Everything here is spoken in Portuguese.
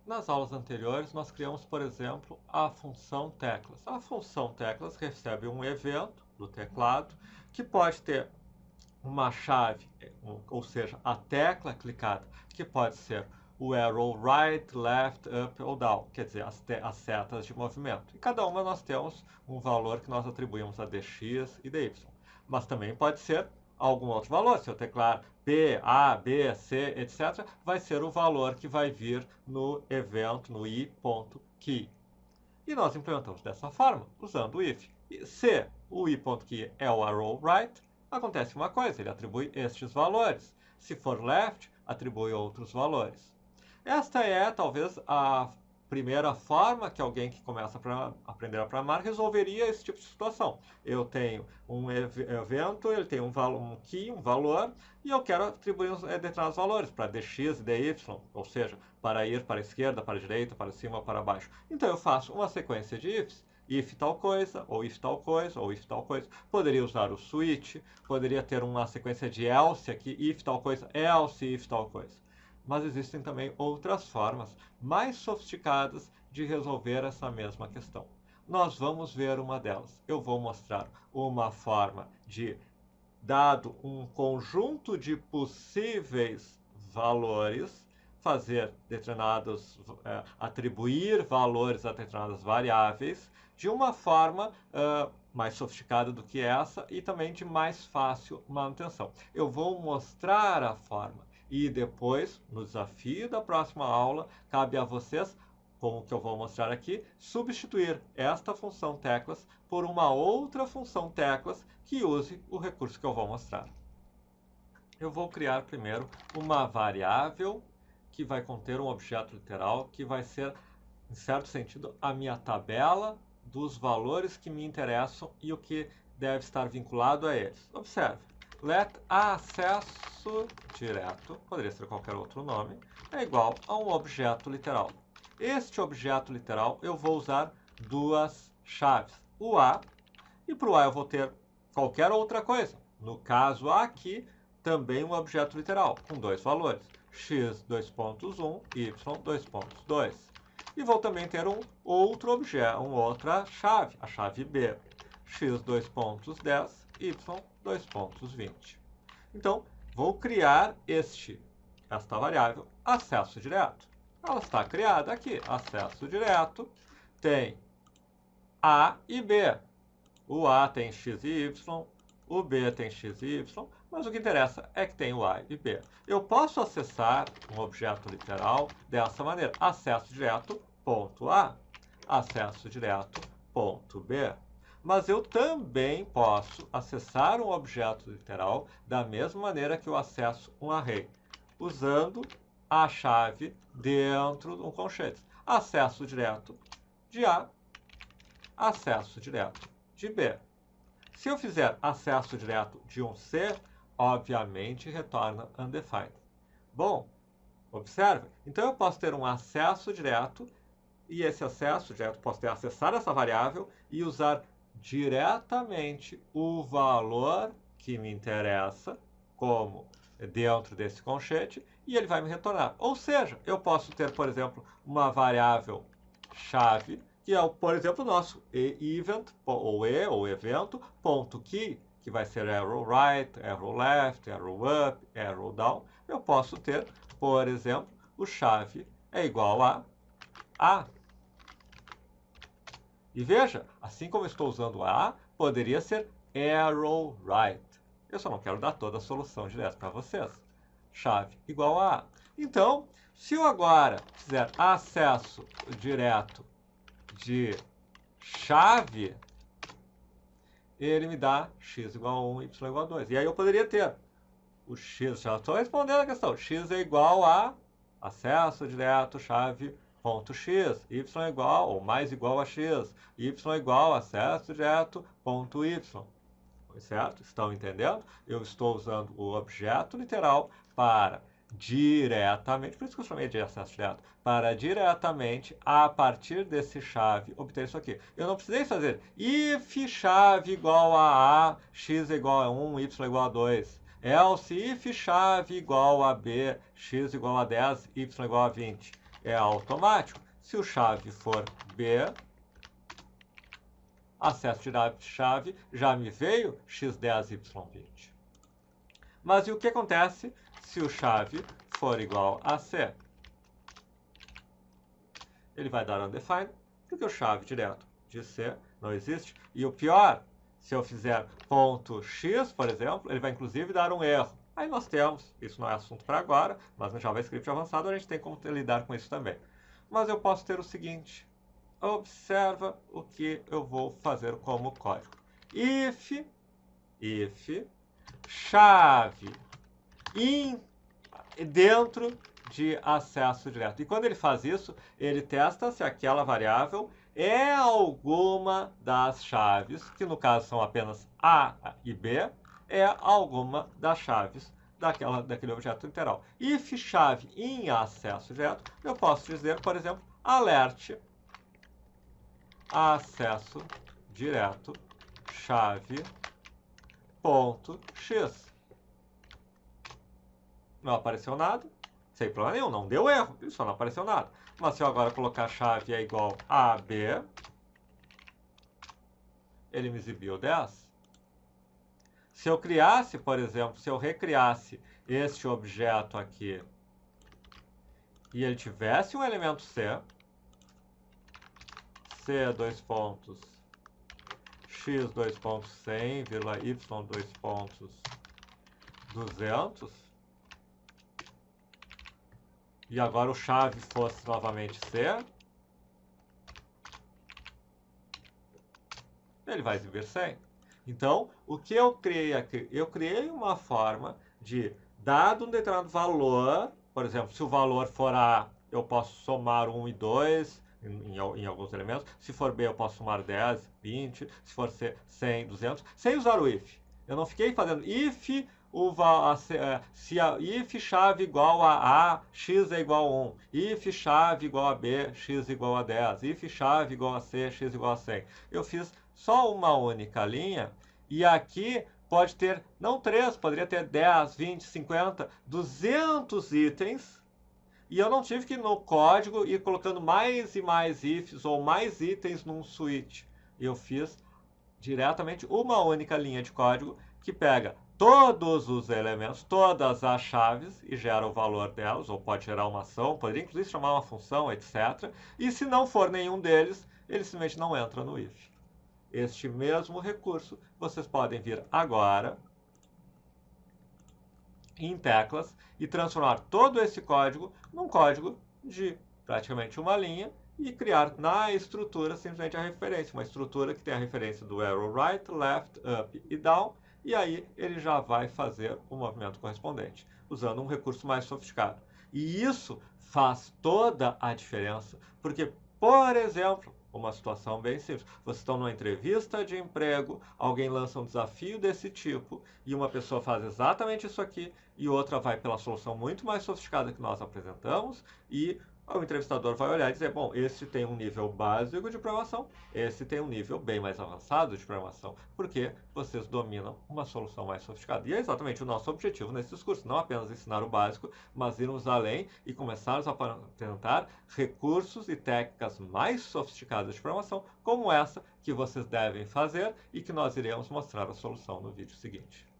Nas aulas anteriores, nós criamos, por exemplo, a função teclas. A função teclas recebe um evento do teclado que pode ter uma chave, ou seja, a tecla clicada, que pode ser o arrow right, left, up ou down, quer dizer, as setas de movimento. E cada uma nós temos um valor que nós atribuímos a dx e dy. Mas também pode ser algum outro valor. Se eu teclar P, A, B, C, etc., vai ser o valor que vai vir no evento, no i.key. E nós implementamos dessa forma, usando o if. Se o i.key é o arrow right, acontece uma coisa, ele atribui estes valores. Se for left, atribui outros valores. Esta é, talvez, a primeira forma que alguém que começa a aprender a programar resolveria esse tipo de situação. Eu tenho um evento, ele tem um key, um valor, e eu quero atribuir determinados valores para dx e dy, ou seja, para ir para a esquerda, para a direita, para cima ou para baixo. Então eu faço uma sequência de ifs, if tal coisa, ou if tal coisa, ou if tal coisa. Poderia usar o switch, poderia ter uma sequência de else aqui, if tal coisa, else, if tal coisa. Mas existem também outras formas mais sofisticadas de resolver essa mesma questão. Nós vamos ver uma delas. Eu vou mostrar uma forma de, dado um conjunto de possíveis valores, fazer determinados, atribuir valores a determinadas variáveis de uma forma mais sofisticada do que essa e também de mais fácil manutenção. Eu vou mostrar a forma e depois, no desafio da próxima aula, cabe a vocês, como que eu vou mostrar aqui, substituir esta função teclas por uma outra função teclas que use o recurso que eu vou mostrar. Eu vou criar primeiro uma variável que vai conter um objeto literal que vai ser, em certo sentido, a minha tabela dos valores que me interessam e o que deve estar vinculado a eles. Observe, let acesso direto, poderia ser qualquer outro nome, é igual a um objeto literal. Este objeto literal eu vou usar duas chaves, o A, e para o A eu vou ter qualquer outra coisa. No caso aqui, também um objeto literal, com dois valores, x 2.1, y 2.2. E vou também ter um outro objeto, uma outra chave, a chave B, x 2.10, y 2.20. Então, vou criar esta variável, acesso direto. Ela está criada aqui, acesso direto, tem A e B. O A tem x e y, o B tem x e y, mas o que interessa é que tem o A e B. Eu posso acessar um objeto literal dessa maneira, acesso direto, ponto A, acesso direto, ponto B. Mas eu também posso acessar um objeto literal da mesma maneira que eu acesso um array, usando a chave dentro de um colchete. Acesso direto de A, acesso direto de B. Se eu fizer acesso direto de um C, obviamente retorna undefined. Bom, observe. Então eu posso ter um acesso direto e esse acesso direto posso ter acessar essa variável e usar diretamente o valor que me interessa como dentro desse colchete e ele vai me retornar. Ou seja, eu posso ter, por exemplo, uma variável chave que é, por exemplo, o nosso event, ou evento, ponto key, que vai ser arrow right, arrow left, arrow up, arrow down. Eu posso ter, por exemplo, o chave é igual a A. E veja, assim como eu estou usando A, poderia ser arrow right. Eu só não quero dar toda a solução direto para vocês. Chave igual a A. Então, se eu agora fizer acesso direto de chave, ele me dá x igual a 1, y igual a 2. E aí eu poderia ter o x, já estou respondendo a questão, x é igual a acesso direto, chave, ponto x, y é igual ou mais igual a x, y é igual a acesso direto, ponto y. Certo? Estão entendendo? Eu estou usando o objeto literal para diretamente, por isso que eu chamei de acesso direto, para diretamente, a partir desse chave, obter isso aqui. Eu não precisei fazer if chave igual a x igual a 1, y igual a 2. Else if chave igual a b, x igual a 10, y igual a 20. é automático. Se o chave for B, acesso direto de chave, já me veio x10, y20. Mas e o que acontece se o chave for igual a C? Ele vai dar undefined, porque o chave direto de C não existe. E o pior, se eu fizer ponto .x, por exemplo, ele vai inclusive dar um erro. Aí nós temos, isso não é assunto para agora, mas no JavaScript avançado a gente tem como lidar com isso também. Mas eu posso ter o seguinte, observa o que eu vou fazer como código. If chave dentro de acesso direto. E quando ele faz isso, ele testa se aquela variável é alguma das chaves, que no caso são apenas A e B, é alguma das chaves daquele objeto literal. If chave em acesso direto, eu posso dizer, por exemplo, alert acesso direto chave ponto x. Não apareceu nada, sem problema nenhum, não deu erro, só não apareceu nada. Mas se eu agora colocar chave é igual a B, ele me exibiu 10. Se eu criasse, por exemplo, se eu recriasse este objeto aqui e ele tivesse um elemento C, dois pontos, x, dois pontos, 100, y, dois pontos, 200, e agora o chave fosse novamente C, ele vai exibir 100. Então, o que eu criei aqui? Eu criei uma forma de, dado um determinado valor, por exemplo, se o valor for A, eu posso somar 1 e 2 em alguns elementos. Se for B, eu posso somar 10, 20. Se for C, 100, 200. Sem usar o if. Eu não fiquei fazendo if, if chave igual a x é igual a 1. If chave igual a B, x igual a 10. If chave igual a C, x igual a 100. Eu fiz só uma única linha, e aqui pode ter, não 3, poderia ter 10, 20, 50, 200 itens, e eu não tive que ir no código ir colocando mais e mais ifs ou mais itens num switch. Eu fiz diretamente uma única linha de código que pega todos os elementos, todas as chaves e gera o valor delas, ou pode gerar uma ação, poderia inclusive chamar uma função, etc. E se não for nenhum deles, ele simplesmente não entra no if. Este mesmo recurso vocês podem vir agora em teclas e transformar todo esse código num código de praticamente uma linha e criar na estrutura simplesmente a referência, uma estrutura que tem a referência do arrow right, left, up e down, e aí ele já vai fazer o movimento correspondente, usando um recurso mais sofisticado. E isso faz toda a diferença, porque, por exemplo, uma situação bem simples. Vocês estão numa entrevista de emprego, alguém lança um desafio desse tipo e uma pessoa faz exatamente isso aqui e outra vai pela solução muito mais sofisticada que nós apresentamos e o entrevistador vai olhar e dizer, bom, esse tem um nível básico de programação, esse tem um nível bem mais avançado de programação, porque vocês dominam uma solução mais sofisticada. E é exatamente o nosso objetivo nesses cursos, não apenas ensinar o básico, mas irmos além e começarmos a apresentar recursos e técnicas mais sofisticadas de programação, como essa que vocês devem fazer e que nós iremos mostrar a solução no vídeo seguinte.